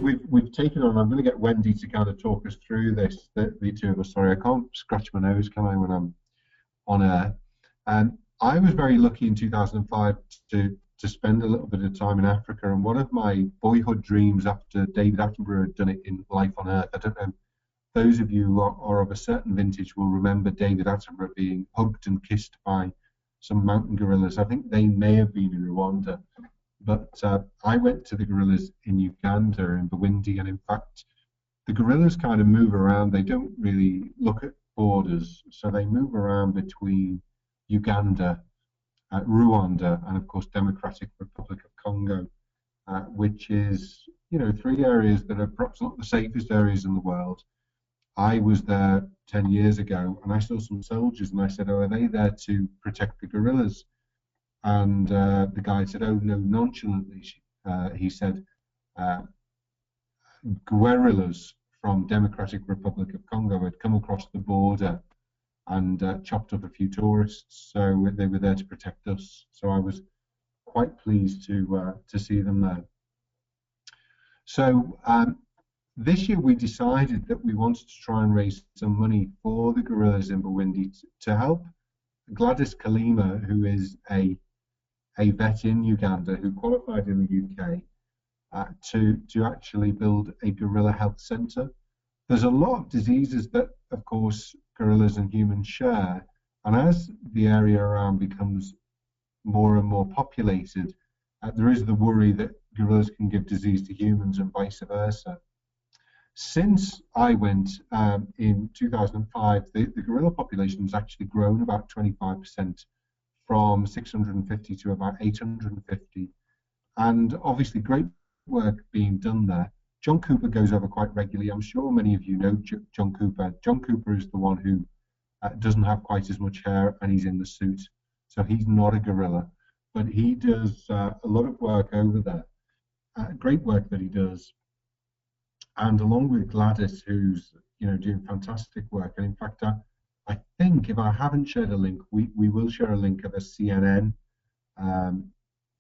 we've taken on. I'm going to get Wendy to kind of talk us through this. The two of us. Sorry, I can't scratch my nose, can I, when I'm on air? And I was very lucky in 2005 to spend a little bit of time in Africa. And one of my boyhood dreams, after David Attenborough had done it in Life on Earth, I don't know, those of you who are of a certain vintage will remember David Attenborough being hugged and kissed by some mountain gorillas. I think they may have been in Rwanda. But I went to the gorillas in Uganda, in Burundi, and in fact, the gorillas kind of move around. They don't really look at borders, so they move around between Uganda, Rwanda, and of course Democratic Republic of Congo, which is, you know, three areas that are perhaps not the safest areas in the world. I was there 10 years ago, and I saw some soldiers, and I said, "Oh, are they there to protect the gorillas?" And the guy said, "Oh no," nonchalantly. He said, "Guerrillas from Democratic Republic of Congo had come across the border and chopped up a few tourists, so they were there to protect us." So I was quite pleased to see them there. So this year we decided that we wanted to try and raise some money for the gorillas in Burundi to help Gladys Kalima, who is a vet in Uganda who qualified in the UK, to actually build a gorilla health centre. There's a lot of diseases that, of course, gorillas and humans share, and as the area around becomes more and more populated, there is the worry that gorillas can give disease to humans and vice versa. Since I went in 2005, the gorilla population has actually grown about 25%, from 650 to about 850, and obviously great work being done there. John Cooper goes over quite regularly. I'm sure many of you know John Cooper. John Cooper is the one who doesn't have quite as much hair, and he's in the suit, so he's not a gorilla, but he does a lot of work over there. Great work that he does, and along with Gladys, who's, you know, doing fantastic work. And in fact, I think if I haven't shared a link, we will share a link of a CNN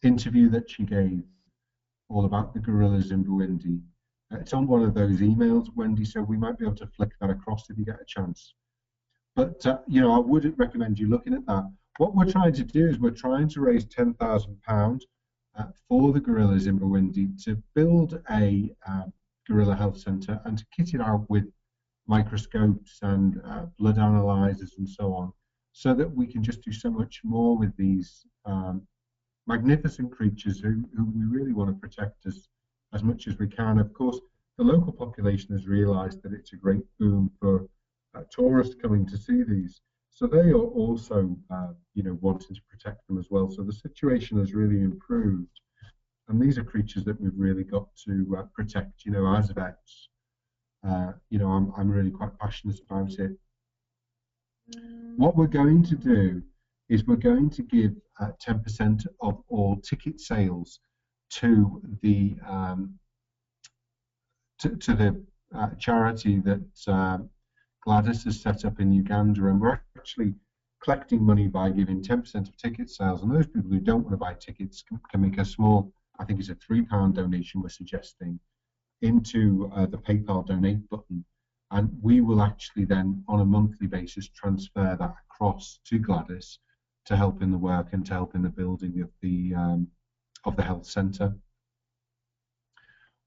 interview that she gave all about the gorillas in Burundi. It's on one of those emails, Wendy, so we might be able to flick that across if you get a chance. But you know, I would recommend you looking at that. What we're trying to do is we're trying to raise £10,000 for the gorillas in Burundi to build a gorilla health centre and to kit it out with microscopes and blood analyzers and so on, so that we can just do so much more with these magnificent creatures who we really want to protect as much as we can. Of course, the local population has realized that it's a great boom for tourists coming to see these, so they are also you know, wanting to protect them as well. So the situation has really improved, and these are creatures that we've really got to protect, you know, as vets. You know, I'm really quite passionate about it. What we're going to do is we're going to give 10% of all ticket sales to the charity that Gladys has set up in Uganda, and we're actually collecting money by giving 10% of ticket sales, and those people who don't want to buy tickets can make a small, I think it's a £3 donation we're suggesting, into the PayPal donate button, and we will actually then on a monthly basis transfer that across to Gladys to help in the work and to help in the building of the health centre.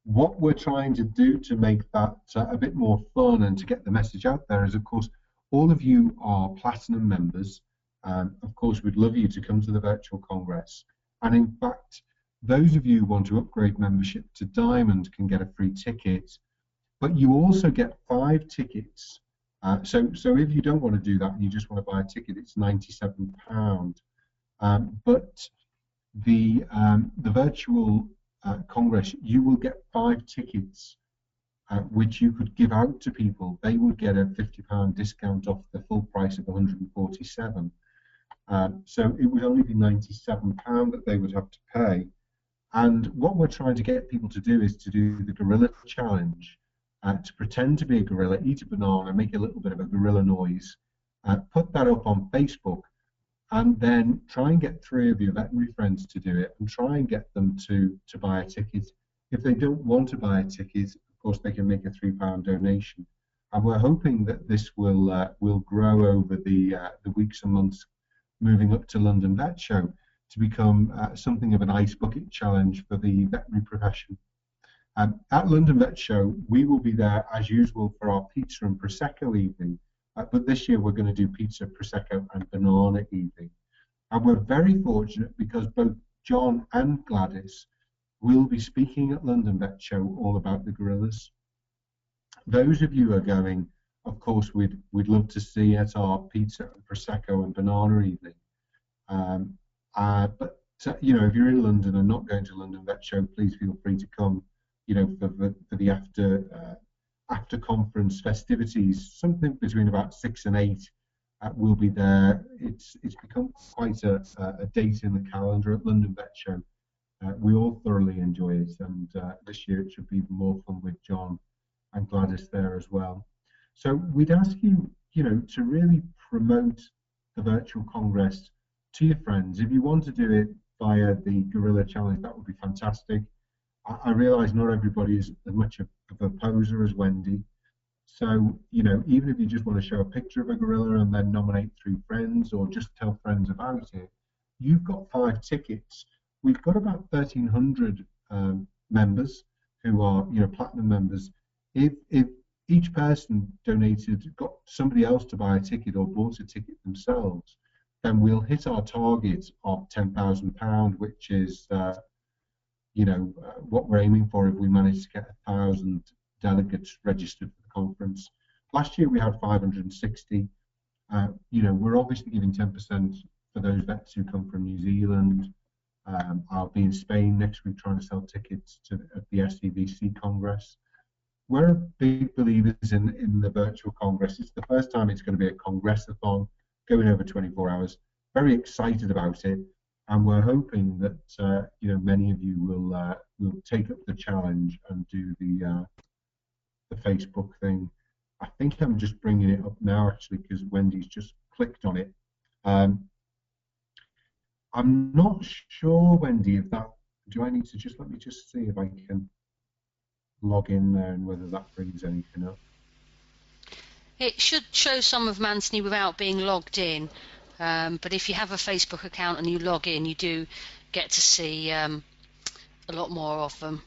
What we're trying to do to make that a bit more fun and to get the message out there is, of course, all of you are Platinum members. Of course, we'd love you to come to the virtual Congress, and in fact, those of you who want to upgrade membership to Diamond can get a free ticket, but you also get 5 tickets. So if you don't want to do that and you just want to buy a ticket, it's £97. But the virtual Congress, you will get 5 tickets, which you could give out to people. They would get a £50 discount off the full price of £147. So it would only be £97 that they would have to pay. And what we're trying to get people to do is to do the Gorilla Challenge, to pretend to be a gorilla, eat a banana, make a little bit of a gorilla noise, put that up on Facebook, and then try and get 3 of your veterinary friends to do it, and try and get them to buy a ticket. If they don't want to buy a ticket, of course, they can make a £3 donation. And we're hoping that this will grow over the weeks and months moving up to London Vet Show to become something of an ice bucket challenge for the veterinary profession. At London Vet Show, we will be there as usual for our pizza and prosecco evening, but this year we're going to do pizza, prosecco, and banana evening. And we're very fortunate because both John and Gladys will be speaking at London Vet Show all about the gorillas. Those of you who are going, of course, we'd love to see at our pizza, prosecco, and banana evening. But you know, if you're in London and not going to London Vet Show, please feel free to come. You know, for the after conference festivities, something between about 6 and 8. We'll be there. It's become quite a date in the calendar at London Vet Show. We all thoroughly enjoy it, and this year it should be even more fun with John and Gladys there as well. So we'd ask you, you know, to really promote the virtual congress to your friends. If you want to do it via the Gorilla Challenge, that would be fantastic. I realise not everybody is as much of a poser as Wendy. So, you know, even if you just want to show a picture of a gorilla and then nominate 3 friends or just tell friends about it, you've got 5 tickets. We've got about 1,300 members who are, you know, platinum members. If each person got somebody else to buy a ticket or bought a ticket themselves, then we'll hit our target of £10,000, which is, you know, what we're aiming for if we manage to get 1,000 delegates registered for the conference. Last year we had 560. You know, we're obviously giving 10% for those vets who come from New Zealand. I'll be in Spain next week trying to sell tickets at the SCVC Congress. We're big believers in the virtual congress. It's the first time it's going to be a congressathon going over 24 hours. Very excited about it, and we're hoping that you know, many of you will take up the challenge and do the Facebook thing. I think I'm just bringing it up now actually because Wendy's just clicked on it. I'm not sure, Wendy, if that, do I need to just, let me just see if I can log in there and whether that brings anything up. It should show some of Manthony without being logged in, but if you have a Facebook account and you log in, you do get to see a lot more of them.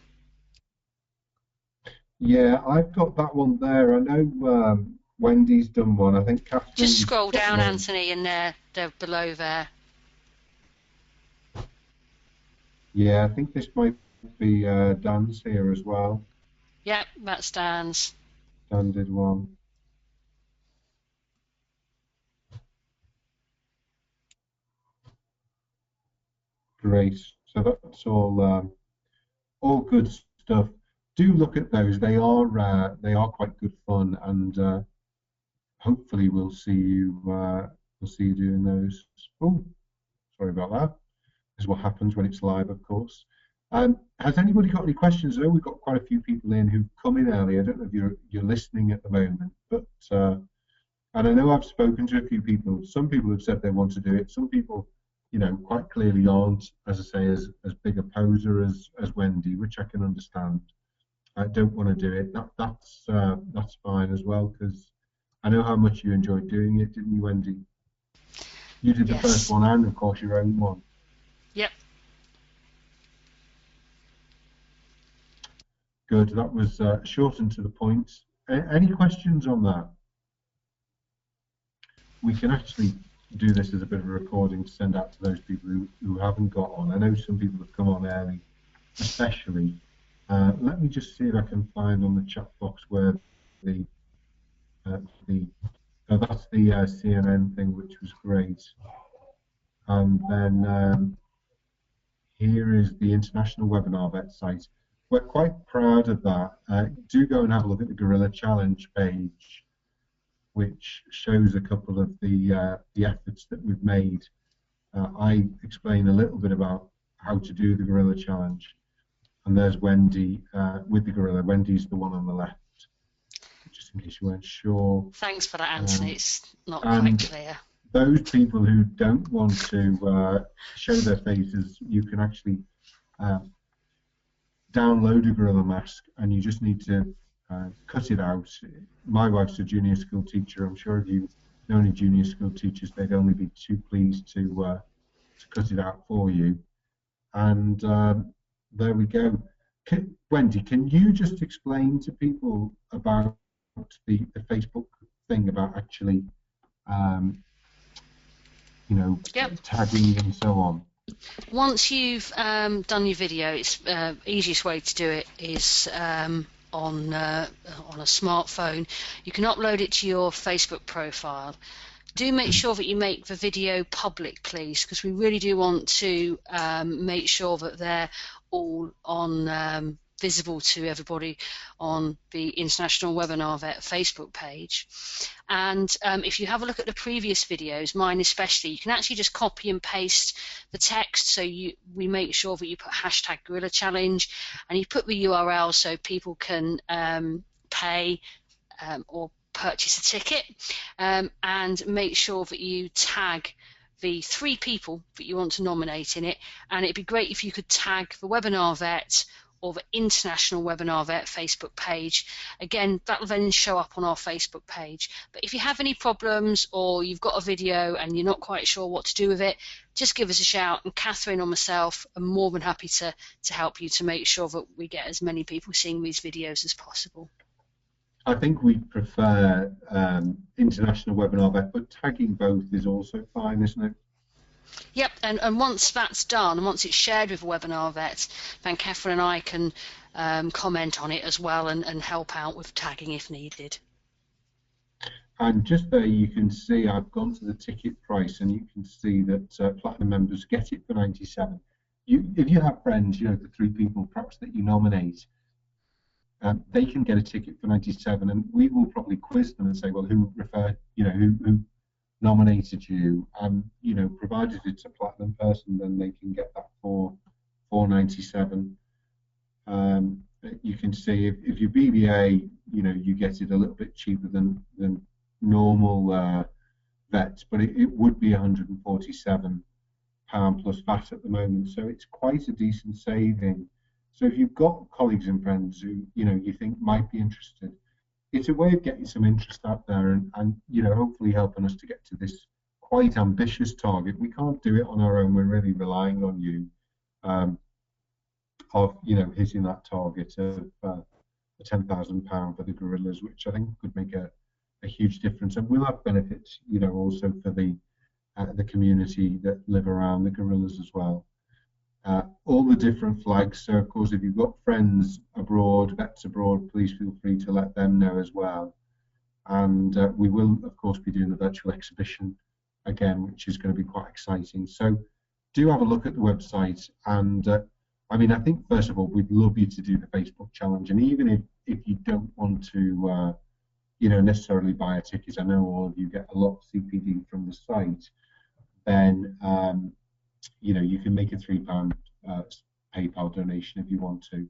Yeah, I've got that one there. I know Wendy's done one. I think Catherine. Just scroll down, Anthony, and they're below there. Yeah, I think this might be Dan's here as well. Yep, that's Dan's. Dan did one. Great. So that's all good stuff. Do look at those. They are quite good fun, and hopefully we'll see you doing those. Oh, sorry about that. This is what happens when it's live, of course. Has anybody got any questions? I know we've got quite a few people in who've come in early. I don't know if you're listening at the moment, but and I know I've spoken to a few people. Some people have said they want to do it. Some people, you know, quite clearly aren't, as I say, as big a poser as Wendy, which I can understand. I don't want to do it. That's fine as well, because I know how much you enjoyed doing it, didn't you, Wendy? You did the first one and, of course, your own one. Yep. Good. That was short and to the point. Any questions on that? We can actually do this as a bit of a recording to send out to those people who haven't got on. I know some people have come on early, especially. Let me just see if I can find on the chat box where that's the CNN thing, which was great. And then here is the International Webinar Vet site. We're quite proud of that. Do go and have a look at the Gorilla Challenge page, which shows a couple of the efforts that we've made. I explain a little bit about how to do the Gorilla Challenge. And there's Wendy with the gorilla. Wendy's the one on the left, just in case you weren't sure. Thanks for that, Anthony. It's not quite clear. Those people who don't want to show their faces, you can actually download a gorilla mask, and you just need to cut it out. My wife's a junior school teacher. I'm sure if you know any junior school teachers, they'd only be too pleased to cut it out for you. And there we go. Wendy, can you just explain to people about the Facebook thing about actually, Yep. tagging and so on? Once you've done your video, it's easiest way to do it is on a smartphone. You can upload it to your Facebook profile. Do make sure that you make the video public, please, because we really do want to make sure that they're all on visible to everybody on the International Webinar Vet Facebook page. And if you have a look at the previous videos, mine especially, you can actually just copy and paste the text. So we make sure that you put hashtag Gorilla Challenge, and you put the URL so people can pay or purchase a ticket, and make sure that you tag the 3 people that you want to nominate in it. And it'd be great if you could tag the Webinar Vet or the International Webinar Vet Facebook page. Again, that will then show up on our Facebook page. But if you have any problems, or you've got a video and you're not quite sure what to do with it, just give us a shout, and Catherine or myself are more than happy to help you to make sure that we get as many people seeing these videos as possible. I think we prefer International Webinar Vet, but tagging both is also fine, isn't it? Yep, and once that's done, and once it's shared with Webinar Vet, then Catherine and I can comment on it as well and help out with tagging if needed. And just there you can see I've gone to the ticket price, and you can see that Platinum members get it for 97. If you have friends, the 3 people perhaps that you nominate, they can get a ticket for 97, and we will probably quiz them and say, well, who referred, who nominated you, and provided it's a platinum person, then they can get that for 97. You can see if you're BBA, you get it a little bit cheaper than normal vets, but it would be £147 plus VAT at the moment, so it's quite a decent saving. So if you've got colleagues and friends who you think might be interested, it's a way of getting some interest out there, and hopefully helping us to get to this quite ambitious target. We can't do it on our own. We're really relying on you of hitting that target of £10,000 for the gorillas, which I think could make a huge difference, and will have benefits also for the community that live around the gorillas as well. All the different flags. So of course, if you've got friends abroad, vets abroad, please feel free to let them know as well. And we will of course be doing the virtual exhibition again, which is going to be quite exciting. So do have a look at the website. And I think first of all, we'd love you to do the Facebook challenge. And even if you don't want to necessarily buy a ticket, I know all of you get a lot of CPD from the site, then you can make a £3 PayPal donation if you want to.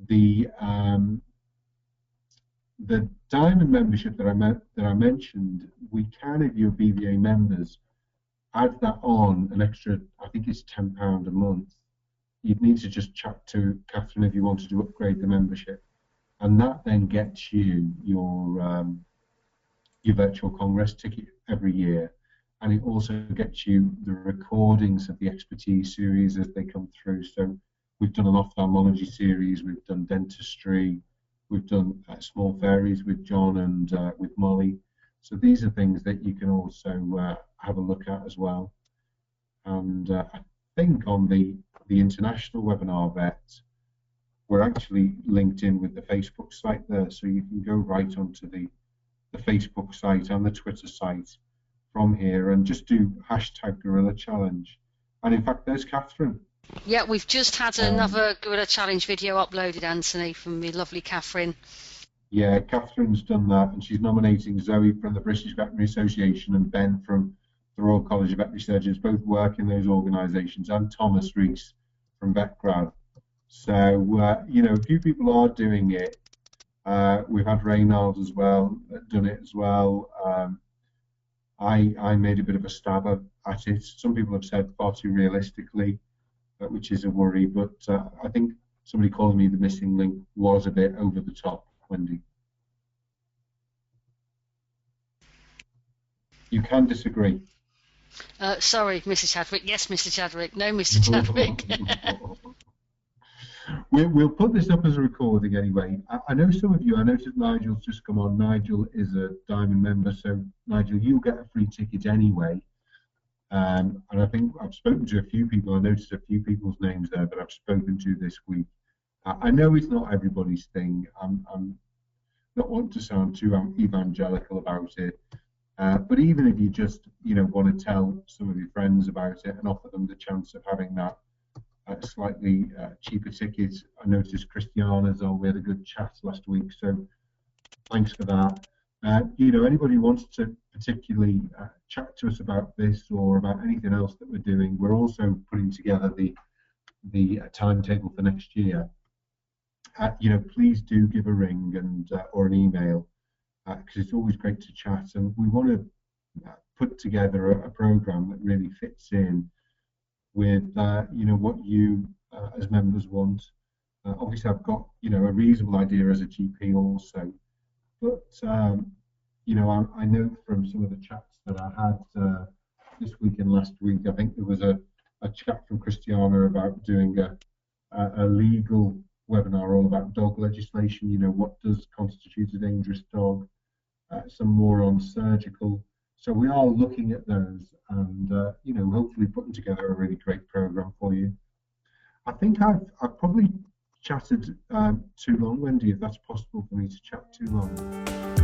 The diamond membership that I mentioned, we can, if you're BVA members, add that on an extra, I think it's £10 a month. You'd need to just chat to Catherine if you wanted to upgrade the membership, and that then gets you your virtual congress ticket every year. And it also gets you the recordings of the expertise series as they come through. So we've done an ophthalmology series, we've done dentistry, we've done small fairies with John and with Molly. So these are things that you can also have a look at as well. And I think on the International Webinar Vet, we're actually linked in with the Facebook site there. So you can go right onto the Facebook site and the Twitter site from here and just do hashtag Gorilla Challenge. And in fact, there's Catherine. Yeah, we've just had another Gorilla Challenge video uploaded, Anthony, from the lovely Catherine. Yeah, Catherine's done that, and she's nominating Zoe from the British Veterinary Association and Ben from the Royal College of Veterinary Surgeons, both work in those organisations, and Thomas Rees from VetGrad. So, a few people are doing it. We've had Reynald as well, done it as well. I made a bit of a stab at it. Some people have said far too realistically, which is a worry, but I think somebody calling me the missing link was a bit over the top, Wendy. You can disagree. Sorry, Mrs. Chadwick. Yes, Mr. Chadwick. No, Mr. Chadwick. We'll put this up as a recording anyway. I know some of you, I noticed Nigel's just come on. Nigel is a Diamond member, so Nigel, you'll get a free ticket anyway. And I think I've spoken to a few people. I noticed a few people's names there that I've spoken to this week. I know it's not everybody's thing. I'm not wanting to sound too evangelical about it. But even if you just, want to tell some of your friends about it and offer them the chance of having that slightly cheaper ticket. I noticed Christiana's on. We had a good chat last week, so thanks for that. Anybody who wants to particularly chat to us about this or about anything else that we're doing, we're also putting together the timetable for next year. Please do give a ring and or an email, because it's always great to chat, and we want to put together a program that really fits in with what you as members want. Obviously, I've got a reasonable idea as a GP also, but I know from some of the chats that I had this week and last week, I think there was a chat from Christiana about doing a legal webinar all about dog legislation. What does constitute a dangerous dog? Some more on surgical. So we are looking at those and hopefully putting together a really great program for you. I think I've probably chatted too long, Wendy, if that's possible for me to chat too long.